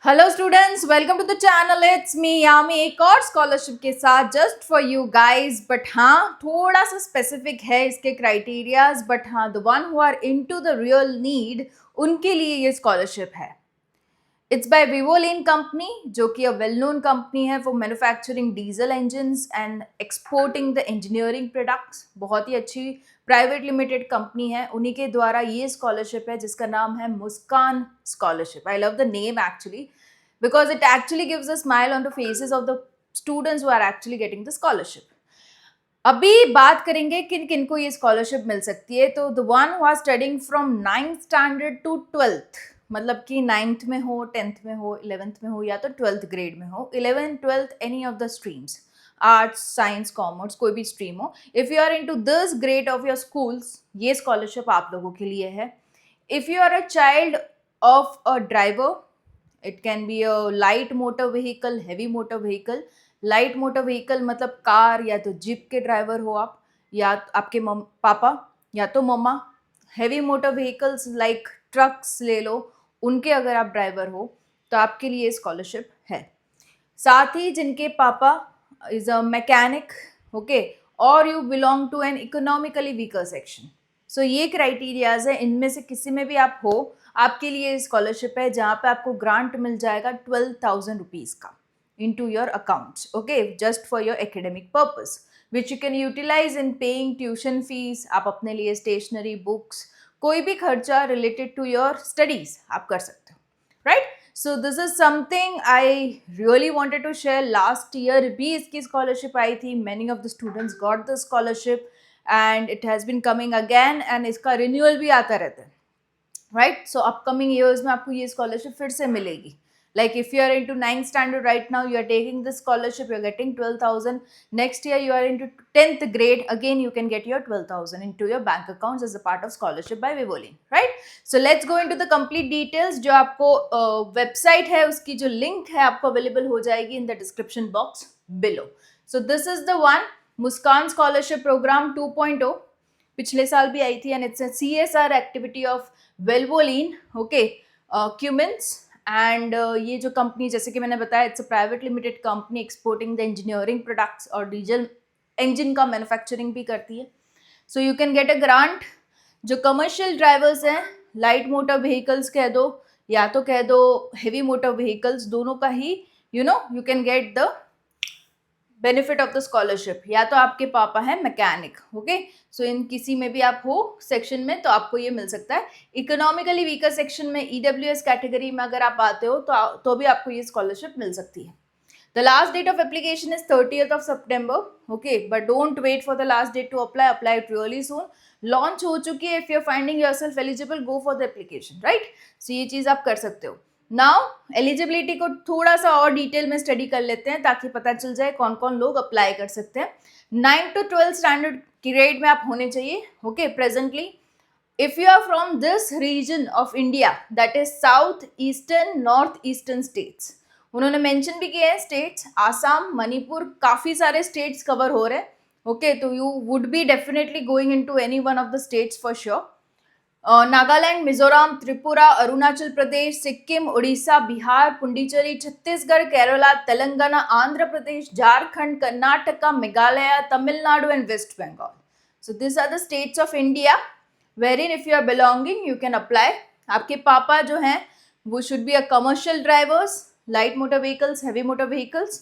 Hello students, welcome to the channel. It's me Yami, एक और scholarship के साथ just for you guys. But हाँ, थोड़ा सा स्पेसिफिक है इसके क्राइटेरियाज। बट हाँ, the one who are into the real need, उनके लिए ये स्कॉलरशिप है। इट्स बाय विवोलिन कंपनी, जो कि अ वेल नोन कंपनी है for manufacturing diesel engines and exporting the engineering products. बहुत ही अच्छी प्राइवेट लिमिटेड कंपनी है। उन्हीं के द्वारा ये स्कॉलरशिप है जिसका नाम है Muskan scholarship. I love the name actually because it actually gives a smile on the faces of the students who are actually getting the scholarship. अभी बात करेंगे किन किन को ये स्कॉलरशिप मिल सकती है। तो the one who are studying from 9th standard to 12th, मतलब कि 9th में हो, 10th में हो, 11th में हो, या तो 12th ग्रेड में हो, 11th 12th any of the streams, arts science commerce, कोई भी स्ट्रीम हो। If you are into this grade of your schools, ये स्कॉलरशिप आप लोगों के लिए है। If you are a child of a driver, it can be a light motor vehicle, heavy motor vehicle. Light motor vehicle मतलब car या तो jeep के ड्राइवर हो आप, या आपके पापा या तो मम्मा। Heavy motor vehicles like trucks ले लो, उनके अगर आप ड्राइवर हो तो आपके लिए स्कॉलरशिप है। साथ ही जिनके पापा इज अ मैकेनिक, ओके, और you belong to an economically weaker section. So ये क्राइटेरियाज है, इनमें से किसी में भी आप हो, आपके लिए स्कॉलरशिप है जहाँ पे आपको ग्रांट मिल जाएगा 12,000 रुपीज़ का into your accounts, okay, just for your academic purpose, which you can utilize in paying tuition fees। आप अपने लिए स्टेशनरी, बुक्स, कोई भी खर्चा रिलेटेड टू योर स्टडीज आप कर सकते हो, right. So this is something I really wanted to share. Last year भी इसकी स्कॉलरशिप आई थी, many of the students got the scholarship and it has been coming again, and इसका renewal भी आता रहता है, राइट। सो अपकमिंग ईयर्स में आपको ये स्कॉलरशिप फिर से मिलेगी। Like if you are into 9th standard right now, you are taking this scholarship, you are getting 12,000. Next year you are into 10th grade, again you can get your 12,000 into your bank accounts as a part of scholarship by Vivolin, right? So let's go into the complete details। जो आपको website है उसकी जो link है आपको available हो जाएगी in the description box below। So this is the one, Muskan Scholarship Program 2.0, पिछले साल भी आई थी, and it's a CSR activity of Valvoline, okay, Cummins। And ये जो कंपनी, जैसे कि मैंने बताया, it's a private limited company exporting the engineering products और डीजल इंजन का मैन्युफैक्चरिंग भी करती है। So you can get a grant. जो कमर्शियल ड्राइवर्स हैं, लाइट मोटर व्हीकल्स कह दो या तो कह दो हेवी मोटर व्हीकल्स, दोनों का ही you can get the benefit of the scholarship. या तो आपके पापा है मैकेनिक, ओके, सो इन किसी में भी आप हो सेक्शन में तो आपको ये मिल सकता है। इकोनॉमिकली वीकर सेक्शन में, ईडब्ल्यूएस कैटेगरी में अगर आप आते हो तो भी आपको ये स्कॉलरशिप मिल सकती है। The last date of application is 30th of September, okay, but don't wait for the last date to apply, apply it really soon. Launch हो चुकी है। If you are finding yourself eligible, go for the application, right. So ये चीज़ आप कर सकते हो। Now eligibility को थोड़ा सा और डिटेल में स्टडी कर लेते हैं ताकि पता चल जाए कौन कौन लोग अप्लाई कर सकते हैं। 9 to 12 स्टैंडर्ड ग्रेड में आप होने चाहिए, okay, presently. If you are from this region of India, that is south eastern, north eastern states, उन्होंने मेंशन भी किए हैं स्टेट्स, आसाम, मणिपुर, काफ़ी सारे स्टेट्स कवर हो रहे हैं, ओके। तो you would be definitely going into any one of the states for sure. Nagaland, Mizoram, Tripura, Arunachal Pradesh, Sikkim, Orissa, Bihar, Puducherry, Chhattisgarh, Kerala, Telangana, Andhra Pradesh, Jharkhand, Karnataka, Meghalaya, Tamil Nadu and west Bengal. So this are the states of India wherein if you are belonging you can apply। आपके पापा जो हैं वो should be a commercial drivers, light motor vehicles, heavy motor vehicles,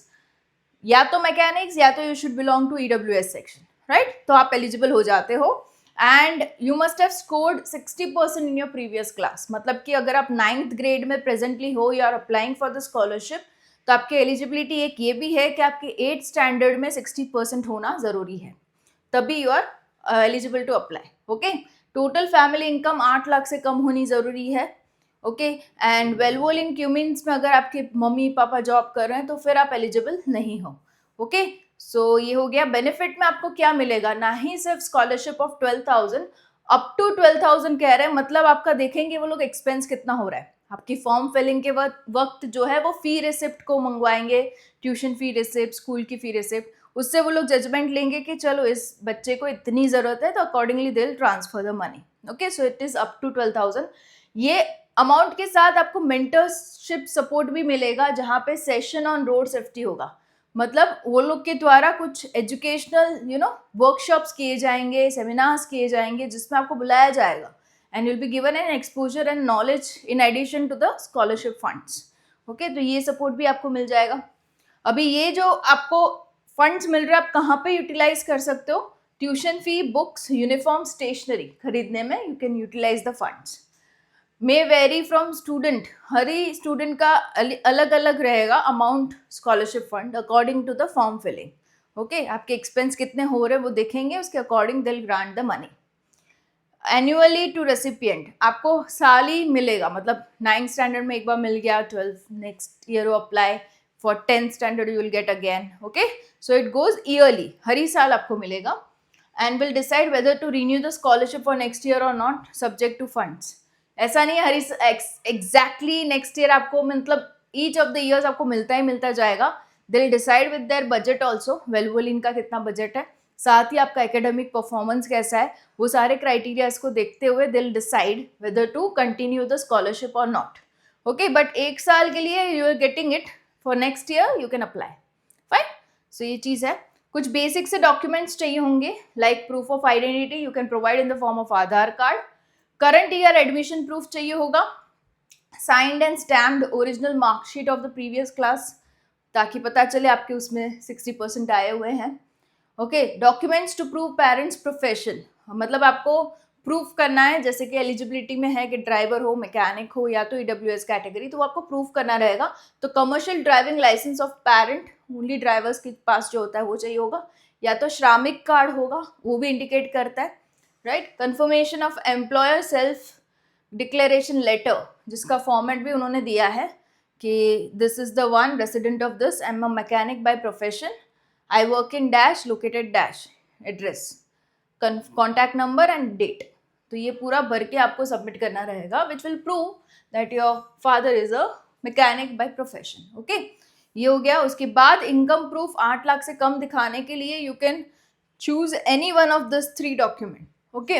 या तो mechanics या तो you should belong to EWS section, right. तो आप एलिजिबल हो जाते हो। And you must have scored 60% in your previous class, मतलब कि अगर आप 9th ग्रेड में प्रेजेंटली हो, you are applying for the scholarship, तो आपकी एलिजिबिलिटी एक ये भी है कि आपके 8th स्टैंडर्ड में 60% होना ज़रूरी है, तभी you are eligible to apply, okay. Total family income 8 lakh से कम होनी ज़रूरी है, ओके। एंड वेलवोलिन क्यूमिन्स में अगर आपके मम्मी पापा जॉब कर रहे हैं तो फिर आप एलिजिबल नहीं हो, ओके। सो ये हो गया। बेनिफिट में आपको क्या मिलेगा, ना ही सिर्फ स्कॉलरशिप ऑफ 12,000, अप टू 12,000 कह रहे हैं, मतलब आपका देखेंगे वो लोग एक्सपेंस कितना हो रहा है। आपकी फॉर्म फिलिंग के वक्त जो है वो फी रिसिप्ट को मंगवाएंगे, ट्यूशन फी रिसिप्ट, स्कूल की फी रिसिप्ट, उससे वो लोग जजमेंट लेंगे कि चलो इस बच्चे को इतनी ज़रूरत है तो accordingly they will transfer the money, okay. So it is up to 12,000। ये अमाउंट के साथ आपको मेंटरशिप सपोर्ट भी मिलेगा, जहाँ पे सेशन ऑन रोड सेफ्टी होगा। मतलब वो लोग के द्वारा कुछ एजुकेशनल वर्कशॉप्स किए जाएंगे, सेमिनार्स किए जाएंगे, जिसमें आपको बुलाया जाएगा and will be given an exposure and knowledge in addition to the scholarship funds. Okay, तो ये सपोर्ट भी आपको मिल जाएगा। अभी ये जो आपको फंड्स मिल रहे हैं, आप कहाँ पे यूटिलाइज कर सकते हो? Tuition fee, books, uniform, stationery खरीदने में you can utilize the funds. May vary from student, हर ही स्टूडेंट का अलग अलग रहेगा amount scholarship fund according to the form filling. Okay, आपके एक्सपेंस कितने हो रहे हैं वो देखेंगे, उसके according they'll grant the money. Annually to recipient, आपको साल ही मिलेगा, मतलब 9th स्टैंडर्ड में एक बार मिल गया, 12th next year apply, for 10th standard you will get again. Okay, so it goes yearly, हर ही साल आपको मिलेगा। And will decide whether to renew the scholarship for next year और नॉट, सब्जेक्ट टू फंड्स। ऐसा नहीं है हर exactly next year आपको, मतलब ईच ऑफ द ईयर्स आपको मिलता ही मिलता जाएगा। दे will decide with their budget also, valuable इनका कितना बजट है, साथ ही आपका एकेडमिक परफॉर्मेंस कैसा है, वो सारे क्राइटेरियाज को देखते हुए they will decide whether to continue the scholarship और नॉट। ओके, बट एक साल के लिए you are getting it, for next year you can apply. Fine, so ये चीज़ है। कुछ बेसिक से डॉक्यूमेंट्स चाहिए होंगे, like proof of identity you can provide in the form of Aadhaar card. Current year admission proof चाहिए होगा, signed and stamped original marksheet of the previous class, ताकि पता चले आपके उसमें 60% आए हुए हैं। Okay, documents to prove parents profession, मतलब आपको प्रूफ करना है, जैसे कि एलिजिबिलिटी में है कि ड्राइवर हो, मैकेनिक हो, या तो ईडब्ल्यूएस कैटेगरी, तो वो आपको प्रूफ करना रहेगा। तो commercial driving license of parent, only drivers के पास जो होता है वो चाहिए होगा, या तो श्रमिक कार्ड होगा, वो भी इंडिकेट करता है, right. Confirmation of employer self declaration letter, जिसका फॉर्मेट भी उन्होंने दिया है कि this is the one resident of this, I am a mechanic by profession, I work in dash located dash, address, contact number and date. तो ये पूरा भर के आपको सबमिट करना रहेगा, which will prove that your father is a mechanic by profession. Okay, ये हो गया। उसके बाद इनकम प्रूफ 8 लाख से कम दिखाने के लिए you can choose any one of this 3 document. Okay,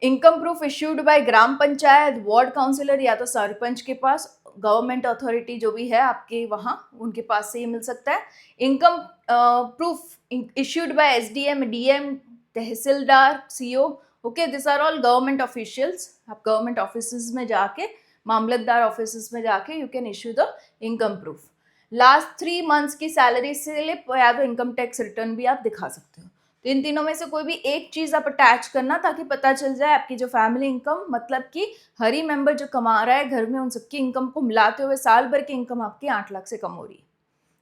income proof issued by Gram Panchayat, ward councillor, या तो सरपंच के पास, गवर्नमेंट अथॉरिटी जो भी है आपके वहाँ, उनके पास से ये मिल सकता है। Income proof issued by SDM, DM, tehsildar, CO. Okay, this are all government officials. आप गवर्नमेंट ऑफिस में जाके, मामलतदार ऑफिस में जाके you can issue the income proof. Last 3 months की सैलरी स्लिप या तो इनकम टैक्स रिटर्न भी आप दिखा सकते हो। तो इन तीनों में से कोई भी एक चीज़ आप अटैच करना, ताकि पता चल जाए आपकी जो फैमिली इनकम, मतलब कि हर ही मेंबर जो कमा रहा है घर में, उन सबकी इनकम को मिलाते हुए साल भर की इनकम आपकी 8 लाख से कम हो रही है,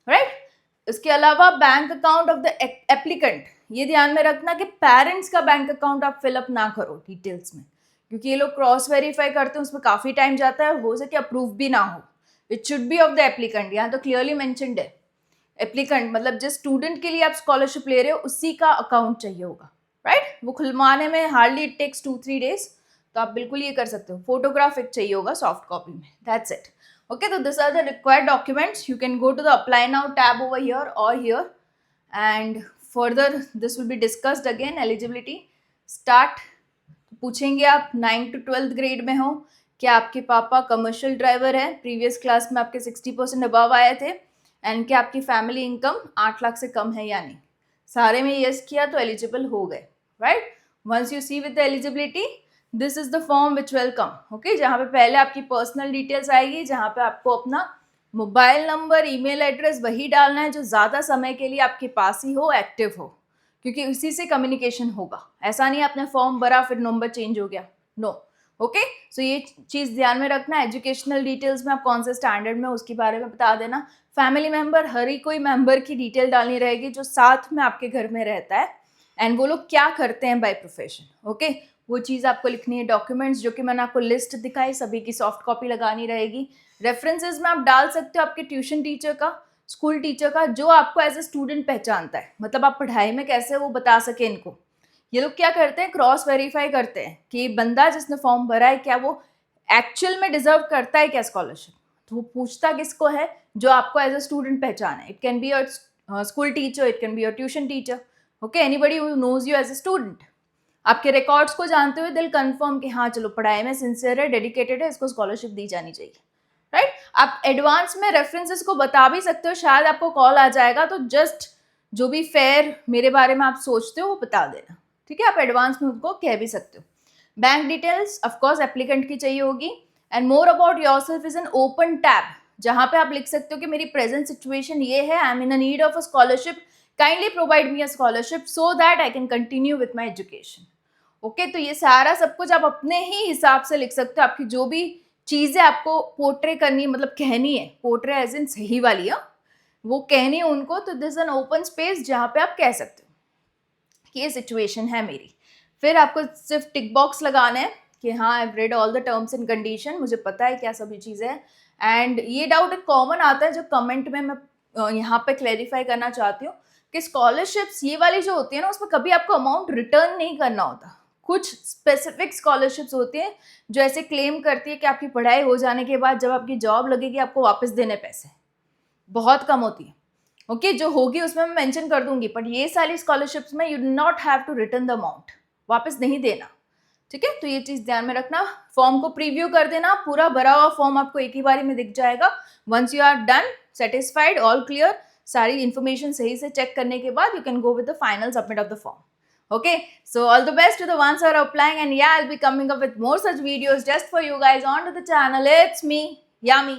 राइट। इसके अलावा bank account of the applicant, ये ध्यान में रखना कि पेरेंट्स का बैंक अकाउंट आप फिलअप ना करो डिटेल्स में, क्योंकि ये लोग क्रॉस वेरीफाई करते हैं, उसमें काफ़ी टाइम जाता है, हो सके अप्रूव भी ना हो। It should be of the applicant, यहाँ तो क्लियरली मेंशन्ड है। एप्लीकेंट मतलब जिस स्टूडेंट के लिए आप स्कॉलरशिप ले रहे हो उसी का अकाउंट चाहिए होगा, राइट। वो खुलवाने में हार्डली इट टेक्स 2-3 डेज, तो आप बिल्कुल ये कर सकते हो। फोटोग्राफ एक चाहिए होगा सॉफ्ट कॉपी में, दैट्स इट। ओके, तो this are the required documents. You can go to the apply now tab over here और here, and further this will be discussed again. Eligibility start, पूछेंगे आप 9th to 12th grade में हो, क्या आपके पापा commercial driver है, previous class में आपके 60% अबव आए थे, एंड क्या आपकी फैमिली इनकम 8 लाख से कम है या नहीं। सारे में यस किया तो एलिजिबल हो गए, right. Once you see with the eligibility, this is the form which will come. Okay, जहाँ पे पहले आपकी पर्सनल डिटेल्स आएगी, जहाँ पे आपको अपना मोबाइल नंबर, ईमेल एड्रेस वही डालना है जो ज़्यादा समय के लिए आपके पास ही हो, एक्टिव हो, क्योंकि उसी से कम्युनिकेशन होगा। ऐसा नहीं आपने फॉर्म भरा फिर नंबर चेंज हो गया, नो। ओके, सो ये चीज़ ध्यान में रखना। एजुकेशनल डिटेल्स में आप कौन से स्टैंडर्ड में, उसके बारे में बता देना। फैमिली मेंबर, हर ही कोई मेंबर की डिटेल डालनी रहेगी जो साथ में आपके घर में रहता है, एंड वो लोग क्या करते हैं बाय प्रोफेशन। ओके, वो चीज़ आपको लिखनी है। डॉक्यूमेंट्स जो कि मैंने आपको लिस्ट दिखाई, सभी की सॉफ्ट कॉपी लगानी रहेगी। रेफरेंसेज में आप डाल सकते हो आपके ट्यूशन टीचर का, स्कूल टीचर का, जो आपको एज ए स्टूडेंट पहचानता है, मतलब आप पढ़ाई में कैसे वो बता सके इनको। ये लोग क्या करते हैं, क्रॉस वेरीफाई करते हैं कि बंदा जिसने फॉर्म भरा है क्या वो एक्चुअल में डिजर्व करता है क्या स्कॉलरशिप। तो वो पूछता किसको है, जो आपको एज अ स्टूडेंट पहचान है। It can be your school teacher, it can be your tuition teacher, okay, anybody who knows you as a student. आपके रिकॉर्ड्स को जानते हुए दिल कंफर्म कि हाँ चलो पढ़ाई में सिंसियर है, डेडिकेटेड है, इसको स्कॉलरशिप दी जानी चाहिए, राइट। आप एडवांस में रेफरेंसेस को बता भी सकते हो, शायद आपको कॉल आ जाएगा तो जस्ट जो भी फेयर मेरे बारे में आप सोचते हो वो बता देना, ठीक है। आप एडवांस में उनको कह भी सकते हो। बैंक डिटेल्स ऑफकोर्स एप्लीकेंट की चाहिए होगी। And more about yourself is an open tab, जहां पे आप लिख सकते हो कि मेरी प्रेजेंट सिचुएशन ये है, I am in need of a scholarship, kindly provide me a scholarship so that I can continue with my education. Okay, तो ये सारा सब कुछ आप अपने ही हिसाब से लिख सकते हो। आपकी जो भी चीजें आपको पोर्ट्रे करनी है, मतलब कहनी है, पोर्ट्रे एज इन सही वाली है, वो कहनी है उनको, तो दिस एन ओपन स्पेस जहां पे आप कह सकते हो कि ये सिचुएशन है मेरी। फिर आपको सिर्फ टिक बॉक्स लगाना है कि हाँ I read all the terms and condition, मुझे पता है क्या सभी चीज़ें हैं। एंड ये डाउट एक कॉमन आता है जो कमेंट में मैं यहाँ पे क्लैरिफाई करना चाहती हूँ कि स्कॉलरशिप्स ये वाली जो होती है ना, उसमें कभी आपको अमाउंट रिटर्न नहीं करना होता। कुछ स्पेसिफिक स्कॉलरशिप्स होती हैं जो ऐसे क्लेम करती है कि आपकी पढ़ाई हो जाने के बाद जब आपकी जॉब लगेगी आपको वापस देने पैसे, बहुत कम होती है। ओके, जो होगी उसमें मैं मेंशन कर दूंगी, बट ये सारी स्कॉलरशिप्स में you do not have to return the amount, वापस नहीं देना, ठीक है। तो ये चीज ध्यान में रखना। फॉर्म को प्रीव्यू कर देना, पूरा भरा हुआ फॉर्म आपको एक ही बारी में दिख जाएगा। Once you are done, satisfied, all clear, सारी इंफॉर्मेशन सही से चेक करने के बाद you can go with the final submit of the form. Okay, so all the best to the ones who are applying, and yeah, I'll be coming up with more such videos just for you guys onto the channel. It's me, Yami.